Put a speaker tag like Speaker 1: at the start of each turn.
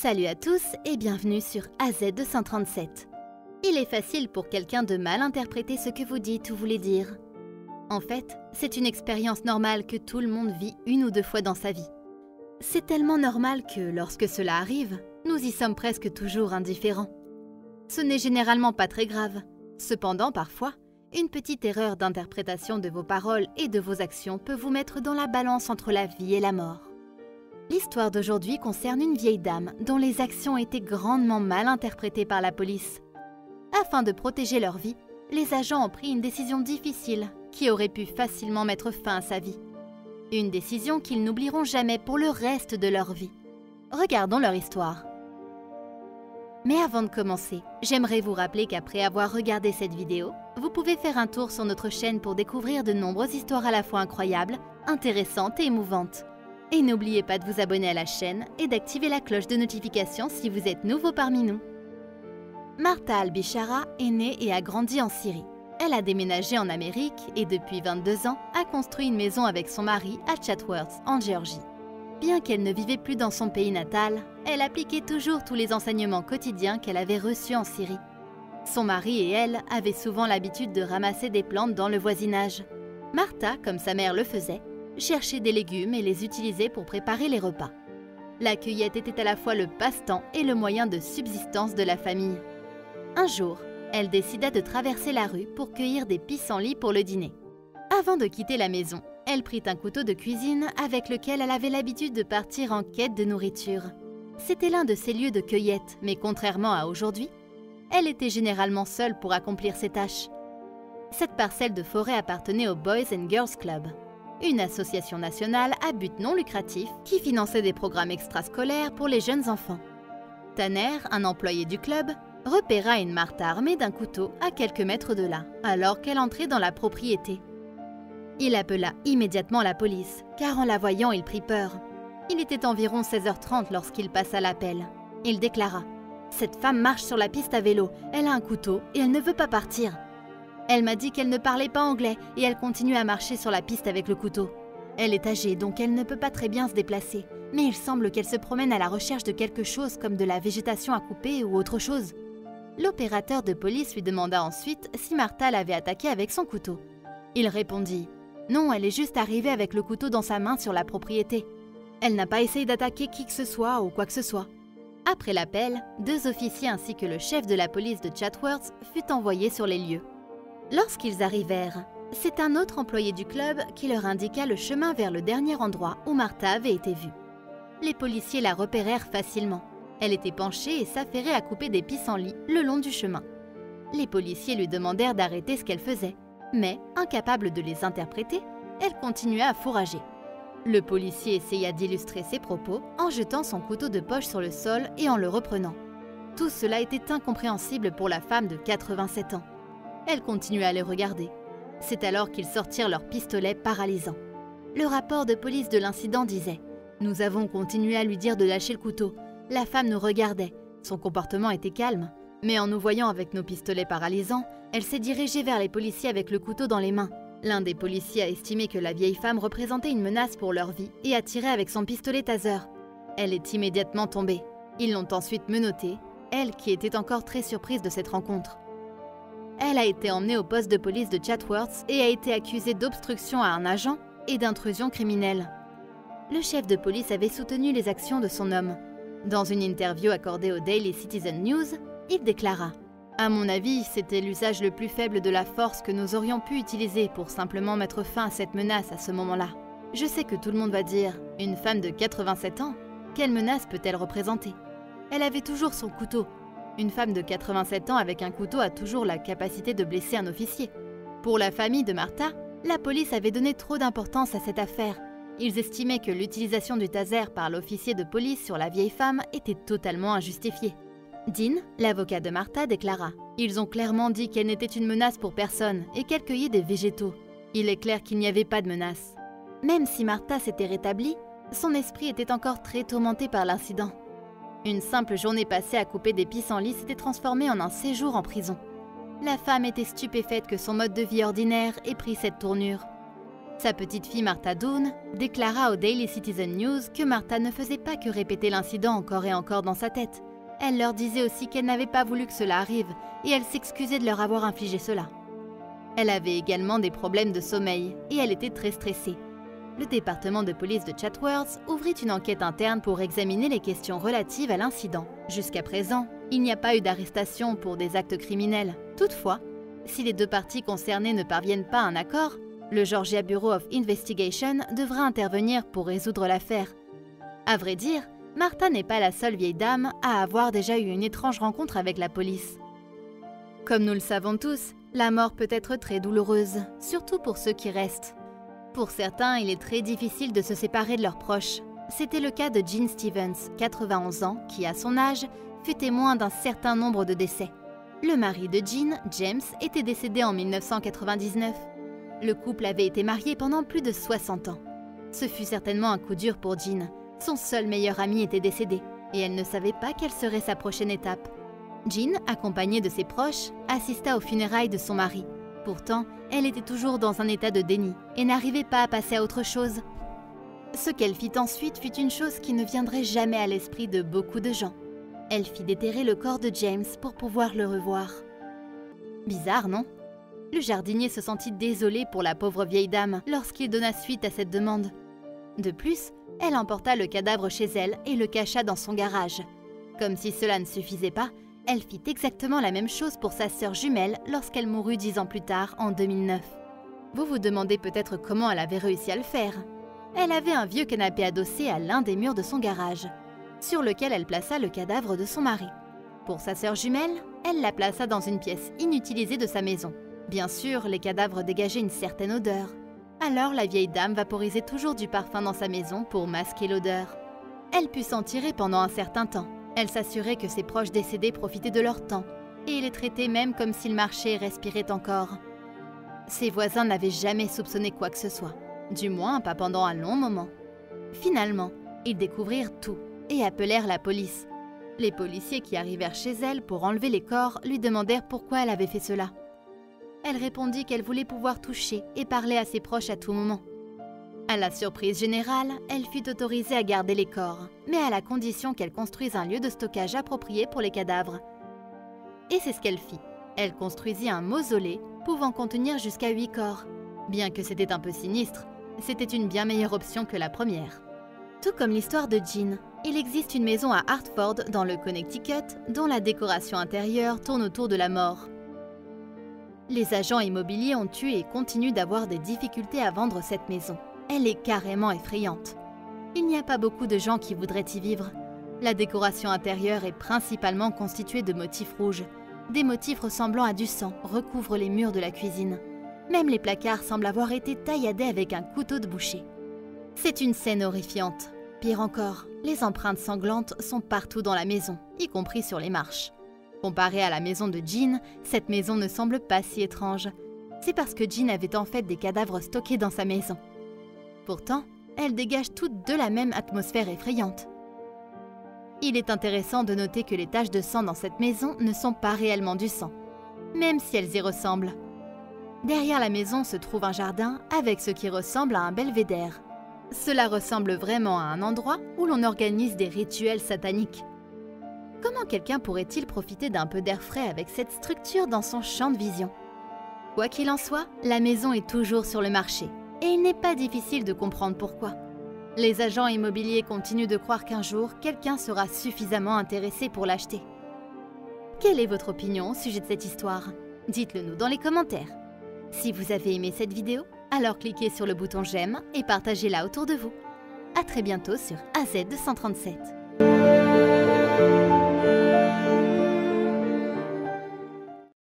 Speaker 1: Salut à tous et bienvenue sur AZ237. Il est facile pour quelqu'un de mal interpréter ce que vous dites ou voulez dire. En fait, c'est une expérience normale que tout le monde vit une ou deux fois dans sa vie. C'est tellement normal que lorsque cela arrive, nous y sommes presque toujours indifférents. Ce n'est généralement pas très grave. Cependant, parfois, une petite erreur d'interprétation de vos paroles et de vos actions peut vous mettre dans la balance entre la vie et la mort. L'histoire d'aujourd'hui concerne une vieille dame dont les actions étaient grandement mal interprétées par la police. Afin de protéger leur vie, les agents ont pris une décision difficile qui aurait pu facilement mettre fin à sa vie. Une décision qu'ils n'oublieront jamais pour le reste de leur vie. Regardons leur histoire. Mais avant de commencer, j'aimerais vous rappeler qu'après avoir regardé cette vidéo, vous pouvez faire un tour sur notre chaîne pour découvrir de nombreuses histoires à la fois incroyables, intéressantes et émouvantes. Et n'oubliez pas de vous abonner à la chaîne et d'activer la cloche de notification si vous êtes nouveau parmi nous. Martha Al-Bishara est née et a grandi en Syrie. Elle a déménagé en Amérique et depuis 22 ans a construit une maison avec son mari à Chatsworth, en Géorgie. Bien qu'elle ne vivait plus dans son pays natal, elle appliquait toujours tous les enseignements quotidiens qu'elle avait reçus en Syrie. Son mari et elle avaient souvent l'habitude de ramasser des plantes dans le voisinage. Martha, comme sa mère le faisait, cherchait des légumes et les utilisait pour préparer les repas. La cueillette était à la fois le passe-temps et le moyen de subsistance de la famille. Un jour, elle décida de traverser la rue pour cueillir des pissenlits pour le dîner. Avant de quitter la maison, elle prit un couteau de cuisine avec lequel elle avait l'habitude de partir en quête de nourriture. C'était l'un de ses lieux de cueillette, mais contrairement à aujourd'hui, elle était généralement seule pour accomplir ses tâches. Cette parcelle de forêt appartenait au Boys and Girls Club, une association nationale à but non lucratif qui finançait des programmes extrascolaires pour les jeunes enfants. Tanner, un employé du club, repéra une Martha armée d'un couteau à quelques mètres de là, alors qu'elle entrait dans la propriété. Il appela immédiatement la police, car en la voyant, il prit peur. Il était environ 16h30 lorsqu'il passa l'appel. Il déclara « Cette femme marche sur la piste à vélo, elle a un couteau et elle ne veut pas partir. Elle m'a dit qu'elle ne parlait pas anglais et elle continue à marcher sur la piste avec le couteau. Elle est âgée, donc elle ne peut pas très bien se déplacer, mais il semble qu'elle se promène à la recherche de quelque chose comme de la végétation à couper ou autre chose. » L'opérateur de police lui demanda ensuite si Martha l'avait attaqué avec son couteau. Il répondit « Non, elle est juste arrivée avec le couteau dans sa main sur la propriété. Elle n'a pas essayé d'attaquer qui que ce soit ou quoi que ce soit. » Après l'appel, 2 officiers ainsi que le chef de la police de Chatsworth furent envoyés sur les lieux. Lorsqu'ils arrivèrent, c'est un autre employé du club qui leur indiqua le chemin vers le dernier endroit où Martha avait été vue. Les policiers la repérèrent facilement. Elle était penchée et s'affairait à couper des pissenlits le long du chemin. Les policiers lui demandèrent d'arrêter ce qu'elle faisait, mais, incapable de les interpréter, elle continua à fourrager. Le policier essaya d'illustrer ses propos en jetant son couteau de poche sur le sol et en le reprenant. Tout cela était incompréhensible pour la femme de 87 ans. Elle continua à les regarder. C'est alors qu'ils sortirent leurs pistolets paralysants. Le rapport de police de l'incident disait « Nous avons continué à lui dire de lâcher le couteau. La femme nous regardait. Son comportement était calme. Mais en nous voyant avec nos pistolets paralysants, elle s'est dirigée vers les policiers avec le couteau dans les mains. L'un des policiers a estimé que la vieille femme représentait une menace pour leur vie et a tiré avec son pistolet taser. Elle est immédiatement tombée. Ils l'ont ensuite menottée, elle qui était encore très surprise de cette rencontre. Elle a été emmenée au poste de police de Chatsworth et a été accusée d'obstruction à un agent et d'intrusion criminelle. Le chef de police avait soutenu les actions de son homme. Dans une interview accordée au Daily Citizen News, il déclara « À mon avis, c'était l'usage le plus faible de la force que nous aurions pu utiliser pour simplement mettre fin à cette menace à ce moment-là. Je sais que tout le monde va dire « Une femme de 87 ans, quelle menace peut-elle représenter ? Elle avait toujours son couteau. » Une femme de 87 ans avec un couteau a toujours la capacité de blesser un officier. Pour la famille de Martha, la police avait donné trop d'importance à cette affaire. Ils estimaient que l'utilisation du taser par l'officier de police sur la vieille femme était totalement injustifiée. Dean, l'avocat de Martha, déclara « Ils ont clairement dit qu'elle n'était une menace pour personne et qu'elle cueillait des végétaux. Il est clair qu'il n'y avait pas de menace. » Même si Martha s'était rétablie, son esprit était encore très tourmenté par l'incident. Une simple journée passée à couper des pissenlits s'était transformée en un séjour en prison. La femme était stupéfaite que son mode de vie ordinaire ait pris cette tournure. Sa petite fille Martha Doone déclara au Daily Citizen News que Martha ne faisait pas que répéter l'incident encore et encore dans sa tête. Elle leur disait aussi qu'elle n'avait pas voulu que cela arrive et elle s'excusait de leur avoir infligé cela. Elle avait également des problèmes de sommeil et elle était très stressée. Le département de police de Chatsworth ouvrit une enquête interne pour examiner les questions relatives à l'incident. Jusqu'à présent, il n'y a pas eu d'arrestation pour des actes criminels. Toutefois, si les deux parties concernées ne parviennent pas à un accord, le Georgia Bureau of Investigation devra intervenir pour résoudre l'affaire. À vrai dire, Martha n'est pas la seule vieille dame à avoir déjà eu une étrange rencontre avec la police. Comme nous le savons tous, la mort peut être très douloureuse, surtout pour ceux qui restent. Pour certains, il est très difficile de se séparer de leurs proches. C'était le cas de Jean Stevens, 91 ans, qui, à son âge, fut témoin d'un certain nombre de décès. Le mari de Jean, James, était décédé en 1999. Le couple avait été marié pendant plus de 60 ans. Ce fut certainement un coup dur pour Jean. Son seul meilleur ami était décédé, et elle ne savait pas quelle serait sa prochaine étape. Jean, accompagnée de ses proches, assista aux funérailles de son mari. Pourtant, elle était toujours dans un état de déni et n'arrivait pas à passer à autre chose. Ce qu'elle fit ensuite fut une chose qui ne viendrait jamais à l'esprit de beaucoup de gens. Elle fit déterrer le corps de James pour pouvoir le revoir. Bizarre, non? Le jardinier se sentit désolé pour la pauvre vieille dame lorsqu'il donna suite à cette demande. De plus, elle emporta le cadavre chez elle et le cacha dans son garage. Comme si cela ne suffisait pas, elle fit exactement la même chose pour sa sœur jumelle lorsqu'elle mourut 10 ans plus tard, en 2009. Vous vous demandez peut-être comment elle avait réussi à le faire. Elle avait un vieux canapé adossé à l'un des murs de son garage, sur lequel elle plaça le cadavre de son mari. Pour sa sœur jumelle, elle la plaça dans une pièce inutilisée de sa maison. Bien sûr, les cadavres dégageaient une certaine odeur. Alors la vieille dame vaporisait toujours du parfum dans sa maison pour masquer l'odeur. Elle put s'en tirer pendant un certain temps. Elle s'assurait que ses proches décédés profitaient de leur temps, et les traitaient même comme s'ils marchaient et respiraient encore. Ses voisins n'avaient jamais soupçonné quoi que ce soit, du moins pas pendant un long moment. Finalement, ils découvrirent tout et appelèrent la police. Les policiers qui arrivèrent chez elle pour enlever les corps lui demandèrent pourquoi elle avait fait cela. Elle répondit qu'elle voulait pouvoir toucher et parler à ses proches à tout moment. À la surprise générale, elle fut autorisée à garder les corps, mais à la condition qu'elle construise un lieu de stockage approprié pour les cadavres. Et c'est ce qu'elle fit. Elle construisit un mausolée pouvant contenir jusqu'à 8 corps. Bien que c'était un peu sinistre, c'était une bien meilleure option que la première. Tout comme l'histoire de Jean, il existe une maison à Hartford, dans le Connecticut, dont la décoration intérieure tourne autour de la mort. Les agents immobiliers ont eu et continuent d'avoir des difficultés à vendre cette maison. Elle est carrément effrayante. Il n'y a pas beaucoup de gens qui voudraient y vivre. La décoration intérieure est principalement constituée de motifs rouges. Des motifs ressemblant à du sang recouvrent les murs de la cuisine. Même les placards semblent avoir été tailladés avec un couteau de boucher. C'est une scène horrifiante. Pire encore, les empreintes sanglantes sont partout dans la maison, y compris sur les marches. Comparée à la maison de Jean, cette maison ne semble pas si étrange. C'est parce que Jean avait en fait des cadavres stockés dans sa maison. Pourtant, elles dégagent toutes de la même atmosphère effrayante. Il est intéressant de noter que les taches de sang dans cette maison ne sont pas réellement du sang, même si elles y ressemblent. Derrière la maison se trouve un jardin avec ce qui ressemble à un belvédère. Cela ressemble vraiment à un endroit où l'on organise des rituels sataniques. Comment quelqu'un pourrait-il profiter d'un peu d'air frais avec cette structure dans son champ de vision? Quoi qu'il en soit, la maison est toujours sur le marché. Et il n'est pas difficile de comprendre pourquoi. Les agents immobiliers continuent de croire qu'un jour, quelqu'un sera suffisamment intéressé pour l'acheter. Quelle est votre opinion au sujet de cette histoire? Dites-le nous dans les commentaires. Si vous avez aimé cette vidéo, alors cliquez sur le bouton j'aime et partagez-la autour de vous. À très bientôt sur AZ237.